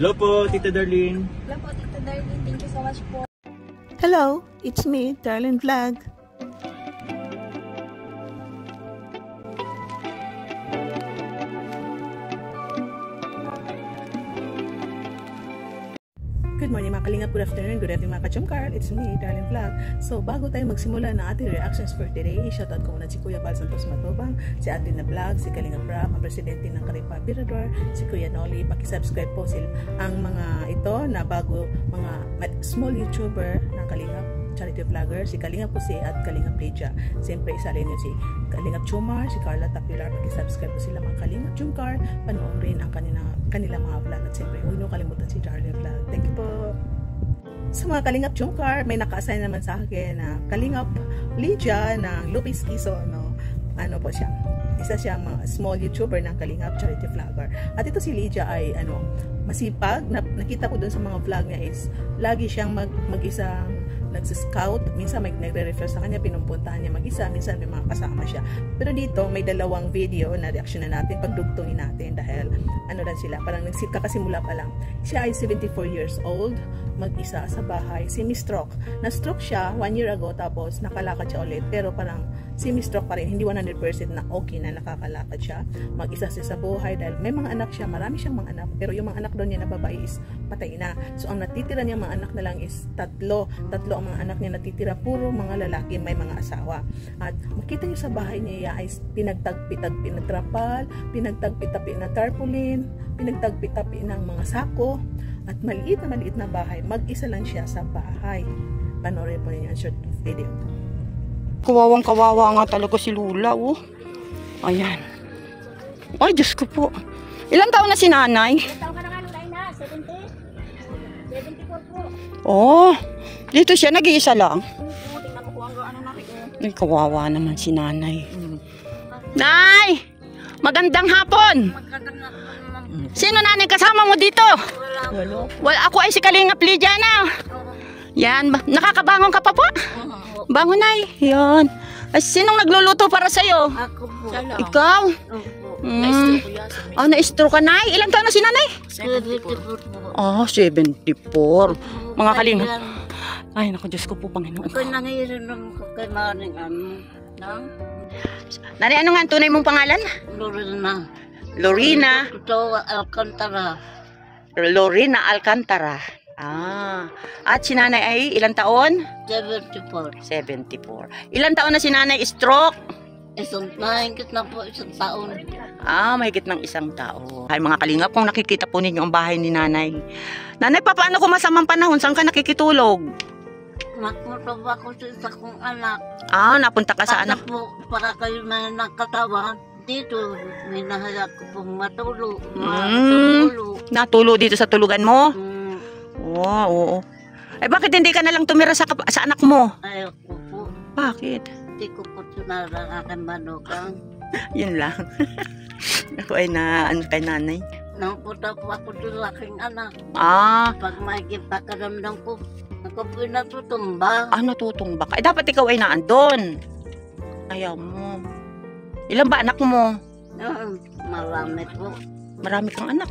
Hello po, Tita Darlene. Hello po, Tita Darlene. Thank you so much po. Hello, it's me, Darlene Vlog. Good morning mga kalingap, good afternoon, good evening mga ka-chumkar. It's me, Darlene Vlog. So bago tayo magsimula ng ating reactions for today, shoutout ko muna si Kuya Val Santos Matubang, si Ate na Vlog, si Kalingap Rap, ang presidente ng Karipa Birador, si Kuya Noli. Pakisubscribe po sila ang mga ito na bago mga small YouTuber ng Kalingap charity vlogger, si Kalingap Jose at Kalingap Leja. Siyempre isalin niyo si Kalingap Chumar, si Carla Tapilar. Pakisubscribe po sila mga Kalingap Chumkar, panoorin ang kanilang mga vlog, at siyempre huwag niyo kalimutan si Darlene Vlog. Thank you po. Sa mga Kalingap Chumkar, may naka-assign naman sa akin na Kalingap Leja ng Lupis Quezon. Ano po siya? Isa siyang small YouTuber ng Kalingap charity vlogger. At ito si Leja ay masipag. Nakita ko dun sa mga vlog niya is lagi siyang mag-isang nagsi-scout, minsan may nagre-refer sa kanya, pinumpuntahan niya mag-isa, minsan may mga kasama siya. Pero dito, may dalawang video na reaction na natin, pagdugtungin natin dahil ano lang sila, parang kakasimula pa lang. Siya ay 74 years old, mag-isa sa bahay, semi-stroke. Na-stroke siya 1 year ago, tapos nakalakad siya ulit, pero parang semi-stroke pa rin, hindi 100% na okay na nakakalakad siya. Mag-isa siya sa buhay dahil may mga anak siya, marami siyang mga anak, pero yung mga anak doon niya na babae is patay na. So ang natitira niya mga anak na lang is tatlo ang mga anak niya natitira, puro mga lalaki, may mga asawa. At makita niyo sa bahay niya ay pinagtagpi-tagpi na trapal, pinagtagpi-tagpi na tarpaulin, pinagtagpi-tagpi ng mga sako, at maliit na bahay. Mag-isa lang siya sa bahay. Panoorin po ninyo ang short video. Kawawang-kawawa nga talaga si Lula, oh. Ayan. Ay, Diyos ko po. Ilang taon na si nanay? Ilang taon ka na nga, Lulay na? 70? 74 po. Oh, dito siya, nag-iisa lang. Tingnan ko kung ano na rin. Ay, kawawa naman si nanay. Nay! Magandang hapon! Sino nanay kasama mo dito? Wala. Ako ay si Kalingap Leja na. Yan, nakakabangon ka pa po? Bangon, Nay. Yan. Ay, sinong nagluluto para sa'yo? Ako po. Ikaw? Na-stroke ka, Nay. Ilang taon na si nanay? 74 po. Oh, 74. Mga Kalingap. Ay, naku, Diyos ko po, Panginoon. Ako'y nangirin ng kaimaning Nanay, ano nga ang tunay mong pangalan? Lorena. Lorena. Ito, Alcantara. Lorena Alcantara. At si nanay ay ilang taon? 74. 74. Ilang taon na si nanay stroke? Mahigit na po isang taon. Mahigit ng isang taon. Ay, mga Kalingap, kung nakikita po ninyo ang bahay ni nanay. Nanay, paano kung masamang panahon? Saan ka nakikitulog? Nagpunta ako sa isa kong anak. Napunta ka sa anak. Po, para kayo may nakatawa. Dito, may nahayag ko pong matulog. Natulo dito sa tulugan mo? Oo. Ay, bakit hindi ka nalang tumira sa anak mo? Ayoko po. Bakit? Hindi ko po tunara ang aking manugang. Yun lang. Ako ay kay nanay. Napunta po ako sa aking anak. Pag may pakaramdam ko, ako po natutumba. Natutumba ka. Dapat ikaw ay naandun. Ayaw mo. Ilan ba anak mo? Marami po. Marami kang anak.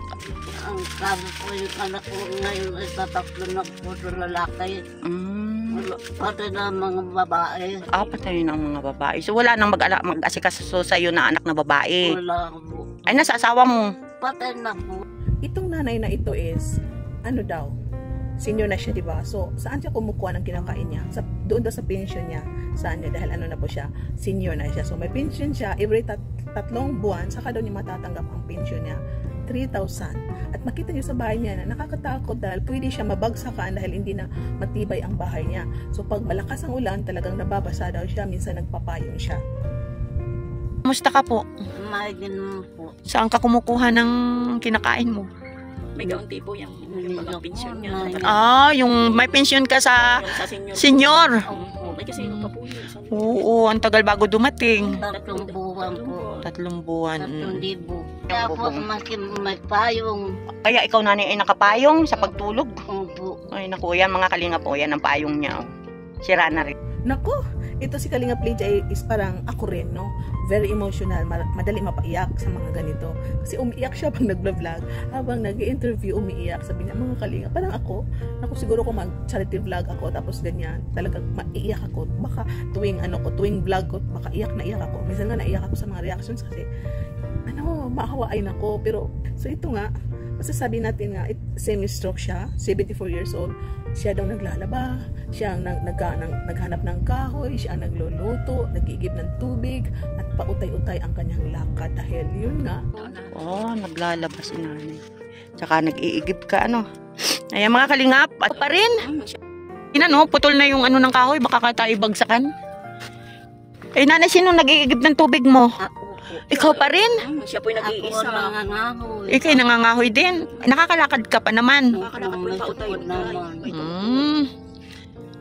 Ang sabi po yung anak ko ngayon ay tataklo na po sa lalaki. Pati na mga babae. Patay na ang mga babae. So wala nang mag-asikaso sa iyo na anak na babae. Wala po. Ay, nasa asawa mo. Patay na po. Itong nanay na ito is, senior na siya, diba? So, saan siya kumukuha ng kinakain niya? Doon daw sa pension niya. Saan niya? Dahil na po siya, senior na siya. So, may pension siya, every 3 buwan, saka daw niya matatanggap ang pension niya. 3,000. At makita niyo sa bahay niya na nakakatakot dahil pwede siya mabagsakan dahil hindi na matibay ang bahay niya. So, pag malakas ang ulan, talagang nababasa daw siya. Minsan nagpapayong siya. Kumusta ka po? Mahigin mo po. Saan ka kumukuha ng kinakain mo? May kaunti po yung pension niya. Yung may pension ka sa senior. May kasi pa po yun. Oo, ang tagal bago dumating. 3 buwan po. 3 buwan. 3,000. Kaya po may payong. Kaya ikaw nanay ay nakapayong sa pagtulog? Opo. Ay naku, yan mga Kalingap po, yan ang payong niya. Sira na rin. Naku, ito si Kalingap Lydia is parang ako rin, no? Very emotional, madali mapaiyak sa mga ganito. Kasi umiiyak siya pag nag-vlog, habang nag-interview, umiiyak. Sabi niya, mga Kalingap, parang ako siguro kung mag-charity vlog ako, tapos ganyan, talagang maiiyak ako. Baka tuwing vlog ko, baka iyak na iyak ako. Minsan nga naiyak ako sa mga reactions kasi, maahawain ako. Pero, so ito nga, masasabi natin nga, semi-stroke siya, 74 years old. Siya daw naglalaba, siya ang naghanap ng kahoy, siya ang nagluluto, nag-iigib ng tubig, at pautay-utay ang kanyang lakad dahil yun nga. Naglalaba si nanay. Tsaka nag-iigib ka, Ayan mga Kalingap, at pa rin. Putol na yung ng kahoy, baka tayo bagsakan. Eh nanay, sino nag-iigib ng tubig mo? Ikaw pa rin? Siya po'y nag-iisa. Ako nangangahoy. Ika'y nangangahoy din. Nakakalakad ka pa naman. Nakakalakad po'y pautay-utay.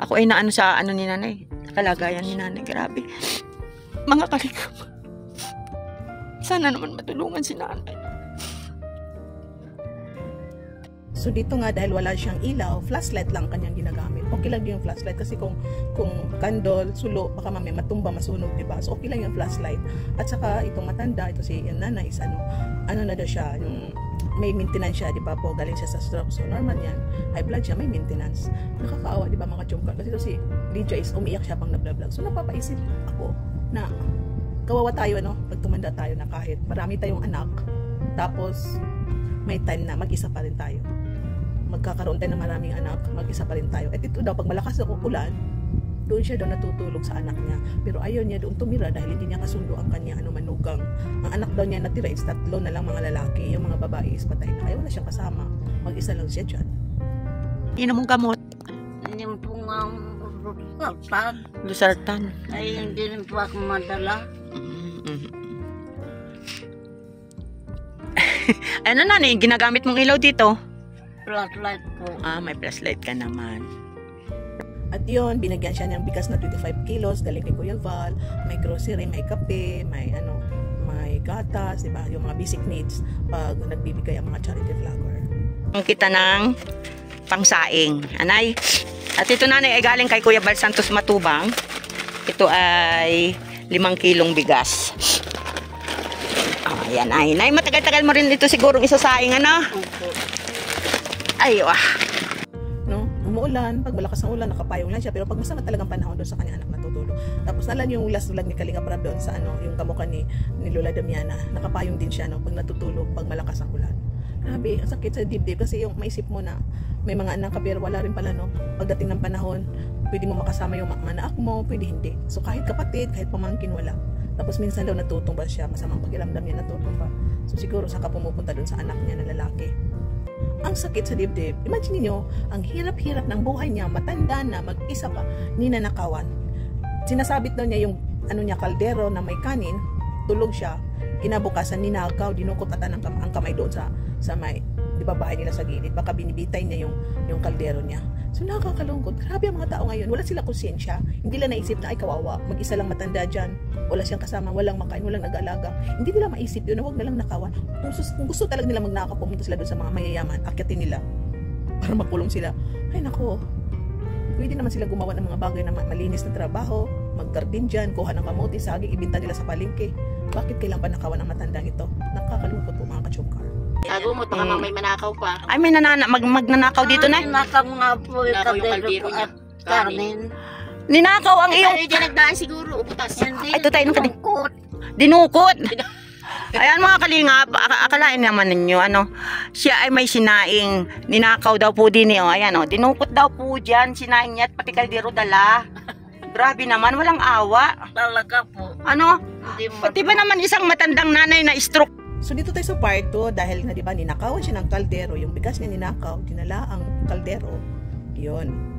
Ako ay naano sa ni nanay. Kalagayan ni nanay. Grabe. Mga Kalingap. Sana naman matulungan si nanay. So dito nga dahil wala siyang ilaw, flashlight lang kanyang ginagamit. Okay lang din yung flashlight kasi kung candle, sulo, baka mamaya matumba, masunog, diba? So okay lang yung flashlight. At saka itong matanda, ito si nanay is ano na daw siya, yung may maintenance siya, diba po, galing siya sa stroke. So normal yan, high blood siya, may maintenance. Nakakaawa, diba mga chumkar? Kasi ito si Lydia is umiyak siya pang nabla-vlog. So napapaisip ako na kawawa tayo, pag tumanda tayo na kahit marami tayong anak, tapos may time na mag-isa pa rin tayo. Magkakaroon tayo ng maraming anak, mag-isa pa rin tayo. At ito daw, pag malakas ang ulan, doon siya daw natutulog sa anak niya. Pero ayaw niya doon tumira dahil hindi niya kasundo ang kanya manugang. Ang anak daw niya natira is 3 na lang mga lalaki. Yung mga babae is patay na. Ayaw na siyang kasama. Mag-isa lang siya dyan. Inom mong gamot. Yung pong Losartan. ay hindi rin po ako madala. Ano nanay, ginagamit mong ilaw dito? Flashlight po. May flashlight ka naman. At yun, binigyan siya ng bigas na 25 kilos, galing kay Kuya Val, may grocery, may kape, may gatas, diba? Yung mga basic needs pag nagbibigay ang mga charity vlogger. Ang kita ng pangsaing. Anay. At ito nanay ay galing kay Kuya Val Santos Matubang. Ito ay 5 kilong bigas. Ayan ay. Nay, matagal-tagal mo rin ito sigurong isasaing, Opo. Ay, Umuulan, pag malakas ang ulan, nakapayong lang siya. Pero pag masama talagang panahon doon sa kanya anak natutulog. Tapos nalan yung last vlog ni Kalingap Rab doon sa yung kamukha ni Lola Damiana. Nakapayong din siya pag natutulog, pag malakas ang ulan. Grabe, ang sakit sa dibdib kasi yung maisip mo na may mga anak ka pero wala rin pala pagdating ng panahon, pwede mo makasama yung mga anak mo, pwede hindi. So kahit kapatid, kahit pamangkin, wala. Tapos minsan daw natutumba siya, masamang pakiramdam niya natutumba. So siguro saka pumupunta doon sa anak niya na lalaki. Ang sakit sa dibdib. Imagine niyo, ang hirap-hirap ng buhay niya, matanda na, mag-isa pa, ninanakawan. Sinasabit daw niya yung kaldero na may kanin, tulog siya, kinabukasan ninakaw, dinukot ata ang kamay doon sa may, di ba, bahay nila sa gilid, baka binibitay niya yung kaldero niya. So nakakalungkot. Grabe ang mga tao ngayon, wala sila konsensya, hindi nila naisip na ay kawawa, mag-isa lang matanda dyan, wala siyang kasama, walang makain, walang nag-alaga. Hindi nila maisip yun na huwag na lang nakawan. Kung gusto talaga nila magnakaw, pumunta sila doon sa mga mayayaman, akyatin nila para makulong sila. Ay nako, pwede naman sila gumawa ng mga bagay na malinis na trabaho, mag-garden dyan, kuha ng kamote, saging, ibinta nila sa palengke. Bakit kailangan pa nakawan ng matandang ito? Nakakalungkot po mga kachukar. Tago mo, baka may manakaw pa. Ay, may magnanakaw dito na. Nakaw nga po yung Nakaw yung kaldero kaldero po niya. at karnin. Ninakaw ang iyong... Ay, diyan nagdaan siguro, uputas. Hindi Ito tayo nung dinukot. dinukot. Ayan mga Kalingap, akalain naman ninyo, siya ay may sinaing, ninakaw daw po din ayan dinukot daw po dyan, sinaing niya at pati kaldero dala. Grabe naman, walang awa. Talaga po. Hindi mo. Pati ba naman isang matandang nanay na stroke? So dito tayo sa part 2 dahil na, di ba, ninakawan siya ng kaldero, yung bigas niya ninakaw, dinala ang kaldero. Yun.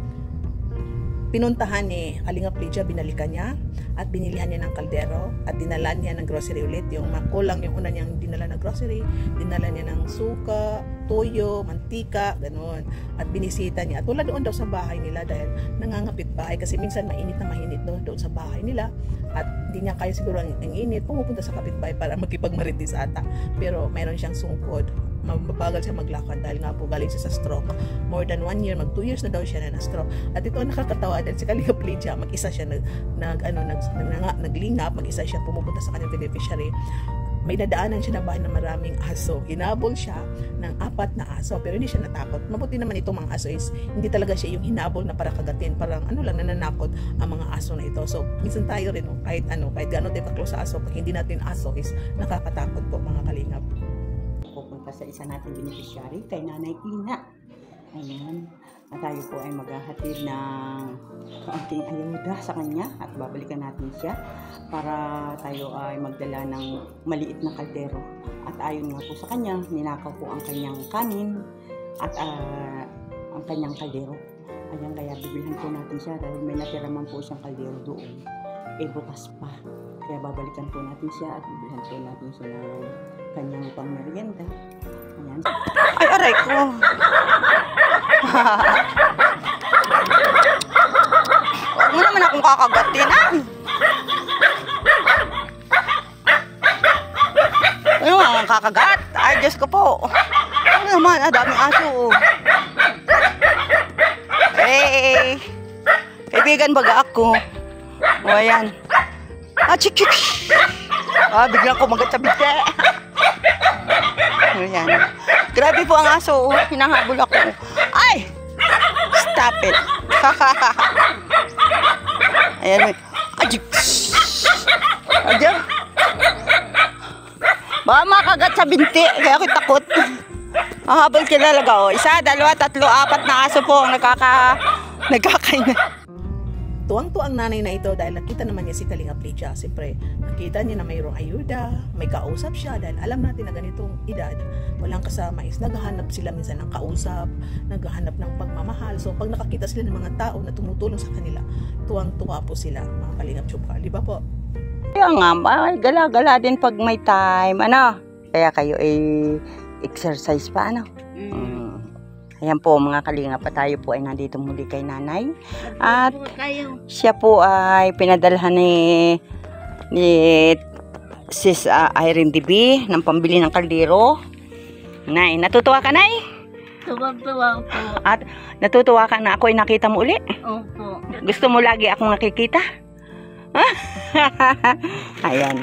Pinuntahan ni Kalingap Lydia, binalikan niya at binilihan niya ng kaldero at dinala niya ng grocery ulit. Yung makulang yung una niyang dinala ng grocery, dinala niya ng suka, toyo, mantika, ganun. At binisita niya. At wala doon daw sa bahay nila dahil nangangapit bahay kasi minsan mainit na mainit doon sa bahay nila. At hindi niya kaya siguro ang init, pumupunta sa kapitbahay para makipagmaritis ata. Pero mayroon siyang sungkod. mabagal siya maglakad dahil nga po galing siya sa stroke. More than 1 year, mag 2 years na daw siya na stroke. At ito nakakatawa dahil si Kalinga Plegia, mag-isa siya naglingap, mag-isa siya pumupunta sa kanyang beneficiary. May nadaanan siya na bahay na maraming aso. Hinabol siya ng 4 na aso pero hindi siya natakot. Mabuti naman itong mga aso is hindi talaga siya yung hinabol na para kagatin, parang nananakot ang mga aso na ito. So minsan tayo rin kahit gano'n tayo ka-close sa aso, pag hindi natin aso is nakakatakot po mga kalingap. Pupunta sa isa nating beneficiary kay Nanay Ina. Ayan. At tayo po ay maghahatid ng kaunting ayuda sa kanya at babalikan natin siya para tayo ay magdala ng maliit na kaldero. At ayon nga po sa kanya, ninakaw po ang kanyang kanin at ang kanyang kaldero. Ayan, kaya bibilhan po natin siya dahil may natiraman po siyang kaldero doon. Bukas pa. Kaya babalikan po natin siya at bibilhan po natin siya ng kanyang pangmerienda. Ayan. Ay, aray ko! Huwag mo naman akong kakagatin, ah! Ano ang kakagat? Ay, Diyos ko po! Ano naman, daming aso. Hey! Kaibigan baga ako. O, ayan. Chik! Biglang kumagat sa bigte. Ayan. Grabe po ang aso. Hinahabol ako. Ay! Stop it. Ayan. Ayan. Baka makagat sa binti. Kaya ako takot. Habol kinalaga. 1, 2, 3, 4 na aso po ang nagkakainan. Tuwang-tuwang nanay na ito dahil nakita naman niya si Kalinga Plegia. Siyempre, nakita niya na mayroong ayuda, may kausap siya dahil alam natin na ganitong edad, walang kasama is naghahanap sila minsan ng kausap, naghahanap ng pagmamahal. So, pag nakakita sila ng mga tao na tumutulong sa kanila, tuwang-tuwa po sila, mga Kalingap Chupka. Di ba po? Kaya nga, gala-gala din pag may time. Kaya kayo ay exercise pa, Ayan po mga kalingap, pa tayo po ay nandito muli kay nanay. At siya po ay pinadalhan ni Sis Irene DB ng pambili ng kaldero. Nay, natutuwa ka, Nay? Tuwang-tuwa po. At natutuwa ka na ako ay nakita mo uli? Opo. Gusto mo lagi akong nakikita? Ayan.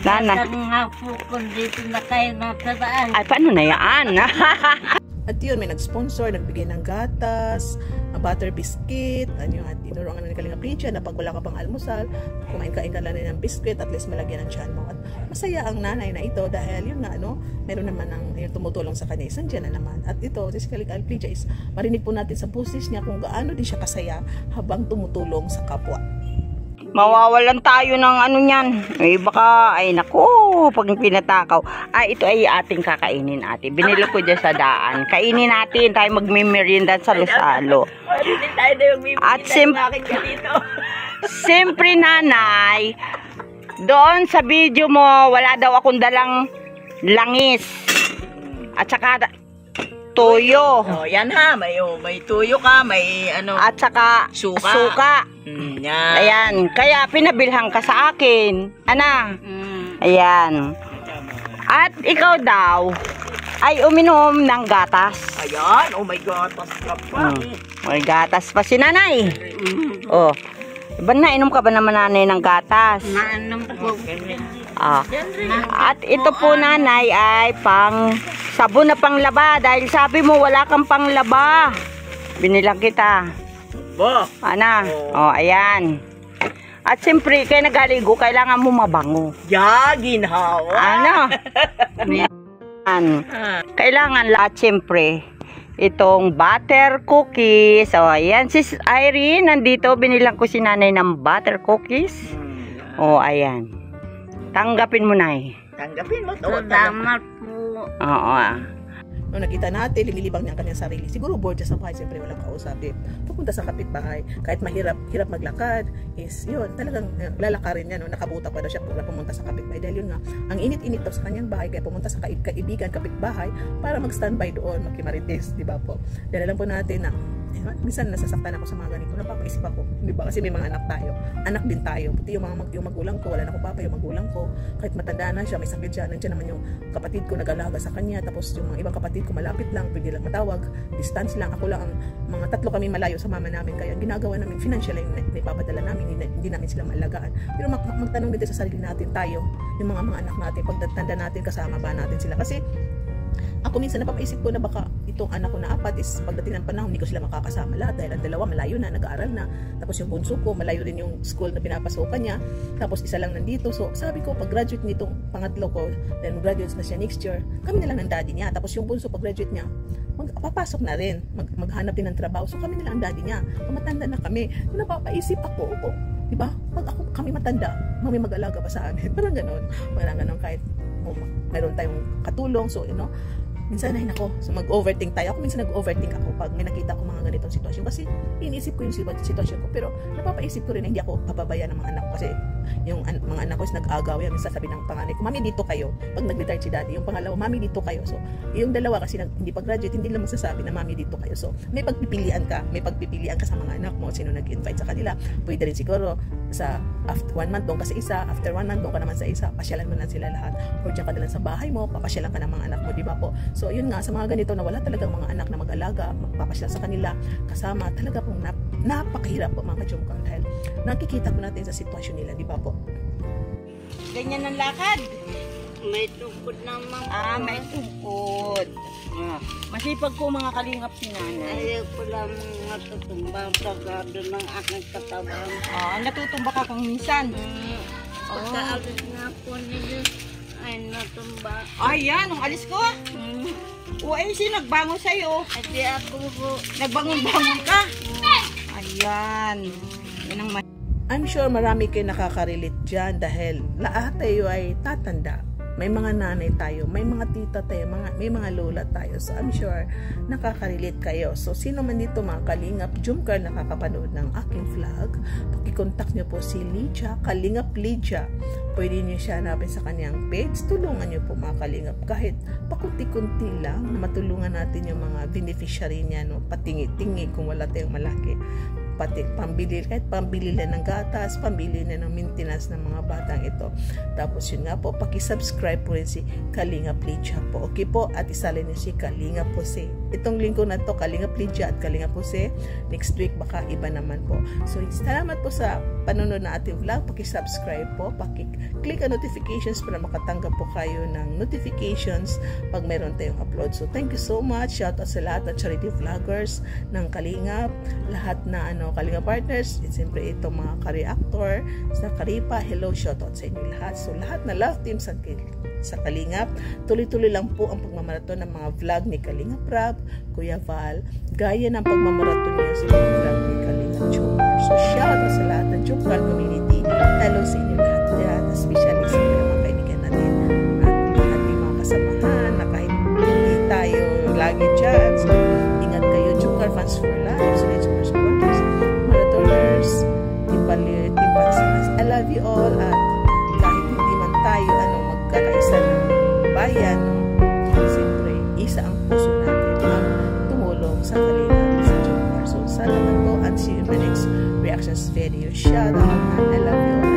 Nanay. Nga po kung dito na kayo natabaan. Ay, paano na yan? At yun, may nag-sponsor, nagbigay ng gatas, butter biscuit, at tinuruangan ng Kalinga Plegia na pag wala ka pang almusal, kumain-kain ka lang ng biscuit, at least malagyan ng tiyan mo. At masaya ang nanay na ito dahil yun nga, meron naman yung tumutulong sa kanya, isang dyan na naman. At ito, si Kalinga Plegia is marinig po natin sa boses niya kung gaano din siya kasaya habang tumutulong sa kapwa. Mawawalan tayo ng niyan. Baka, naku, pag pinatakaw. Ito ay ating kakainin, ate. Binili ko dyan sa daan. Kainin natin, tayo magmimerienda sa Luzalo. At siyempre, nanay, doon sa video mo, wala daw akong dalang langis. At saka, tuyo. Yan ha, may tuyo ka, may At saka, suka. Yan. Ayan, kaya pinabilhan ka sa akin. Ayan. At ikaw daw ay uminom ng gatas. Ayan, oh my God, ka pa. May gatas pa si nanay. Iba na, inom ka ba naman nanay ng gatas? Naanom po. At ito po nanay ay pang sabon na panglaba dahil sabi mo wala kang panglaba. Binilang kita. Ayan. At siyempre, kaya nagaligo, kailangan mo mabango. Ginhawa. Kailangan lahat, siyempre, itong butter cookies. Ayan, sis Irene, nandito, binilang ko si nanay ng butter cookies. Ayan. Tanggapin mo, nay. Tanggapin mo. Salamat po. Nung nakita natin, lilibang niya ang kanyang sarili. Siguro bored siya sa bahay, siyempre walang kausap. Pupunta sa kapitbahay, kahit hirap maglakad, is yun, talagang lalakarin niya, nakabuta pa daw siya para pumunta sa kapitbahay. Dahil yun nga, ang init-init daw sa kanyang bahay, kaya pumunta sa kaibigan, kapitbahay, para mag-standby doon, magkimarites, di ba po? Dahil alam po natin na Minsan nasasaktan ako sa mga ganito, napapaisip ako, di ba? Kasi may mga anak tayo, anak din tayo, pati yung magulang ko, wala na akong papa, yung magulang ko, kahit matanda na siya, may sakit siya, nandiyan naman yung kapatid ko nag-alaga sa kanya, tapos yung mga ibang kapatid ko malapit lang, pwede lang matawag, distance lang, ako lang, mga 3 kami malayo sa mama namin, kaya ginagawa namin, financial yung ipapadala namin, hindi namin sila maalagaan. Pero magtanong din sa sarili natin, tayo, yung mga anak natin, pagtanda natin, kasama ba natin sila? Kasi ako minsan napapaisip ko na baka itong anak ko na 4 is pagdating ng panahon hindi ko sila makakasama lahat dahil ang 2 malayo na, nag-aaral na, tapos yung bunso ko malayo din yung school na pinapasokan niya, tapos isa lang nandito. So sabi ko pag graduate nitong pangatlo ko, then mag-graduate na siya next year, kami na lang ng daddy niya, tapos yung bunso pag graduate niya papasok na rin, maghanap din ng trabaho, so kami na lang ang daddy niya, matanda na kami. Napapaisip ako, diba? Pag kami matanda, may mag-alaga pa sa amin, parang ganon kahit meron tayong katulong, so minsan ay nako, so mag-overthink tayo. Ako minsan nag-overthink ako pag may nakita ko mga ganitong sitwasyon kasi iniisip ko yung sitwasyon ko, pero napapaisip ko rin na hindi ako papabayaan ng mga anak ko kasi yung mga anak ko is nag-agaw yan. Minsan sabi ng panganay ko, mami dito kayo, pag nag-retire si daddy, yung pangalawa, mami dito kayo. So yung dalawa kasi hindi pag-graduate, hindi lang masasabi na mami dito kayo. So may pagpipilian ka sa mga anak mo, sino nag-invite sa kanila. Pwede rin siguro sa after 1 month doon kasi isa, after 1 month doon ka naman sa isa, pasyalan mo na sila lahat, or diyan ka na lang sa bahay mo, papasyalan ka ng mga anak mo, di ba po? So yun nga, sa mga ganito na wala talagang mga anak na mag-alaga, magpapasyal sa kanila kasama, talaga pong napakahirap po mga ka-Jomcar dahil nakikita po natin sa sitwasyon nila, di ba po? Ganyan ang lakad. May tungkod naman. May tungkod. Masipag po mga kalingap si nanay. Ayaw ko lang natutumbang sa gado ng aking katawan. Natutumba ka kung minsan. Pagkaalis nga po nila ay natumba. Ayan, nung alis ko. Sino nagbangon sa'yo? Hindi ako po. Nagbangon-bangon ka? Ayan. Yan ang I'm sure marami kayo nakaka-relate dyan dahil lahat tayo ay tatanda. May mga nanay tayo, may mga tita tayo, may mga lola tayo. So I'm sure nakaka-relate kayo. So sino man dito mga kalingap Jomcar nakakapanood ng aking vlog, paki-contact nyo po si Lydia, Kalingap Lydia. Pwede nyo siya hanapin sa kanyang page. Tulungan nyo po mga kalingap kahit pakunti-kunti lang na matulungan natin yung mga beneficiary niya, no? Patingi-tingi kung wala tayong malaki. Pati pambili na ng gatas, pambili na ng maintenance ng mga batang ito. Tapos yun nga po, paki-subscribe po rin si Kalingap Lydia po. Okay po, at isalin niyo si Kalingap Jose. Itong lingko na to, Kalingap Lydia at Kalingap Jose. Next week baka iba naman po. So salamat po sa panonood na ating vlog. Paki-subscribe po, paki-click ang notifications para makatanggap po kayo ng notifications pag meron tayong upload. So thank you so much. Shout out sa lahat ng charity vloggers ng Kalingap, lahat na Kalingap partners, siyempre itong mga ka-reactor sa Karipa, hello, shoutout sa inyo lahat. So lahat na love team sa Kalingap, tuloy-tuloy lang po ang pagmamaraton ng mga vlog ni Kalingap Rab, Kuya Val, gaya ng pagmamaraton niya sa mga vlog ni Kalingap Jomcar. So shoutout sa lahat ng Jomcar community, hello sa inyo lahat dyan, especially sa mga kaibigan natin at ating mga kasamahan na kahit hindi tayo lagi dyan. So ingat kayo, Jomcar fans for life, so Jomcar supporters, marathoners, I love you all, at kahit hindi man tayo magkakaisa ng bayan, siyempre isa ang puso natin ang tumulong sa Kalingap sa Jomcar. So salamat po and see you in my next reactions video. Shout out, I love you all.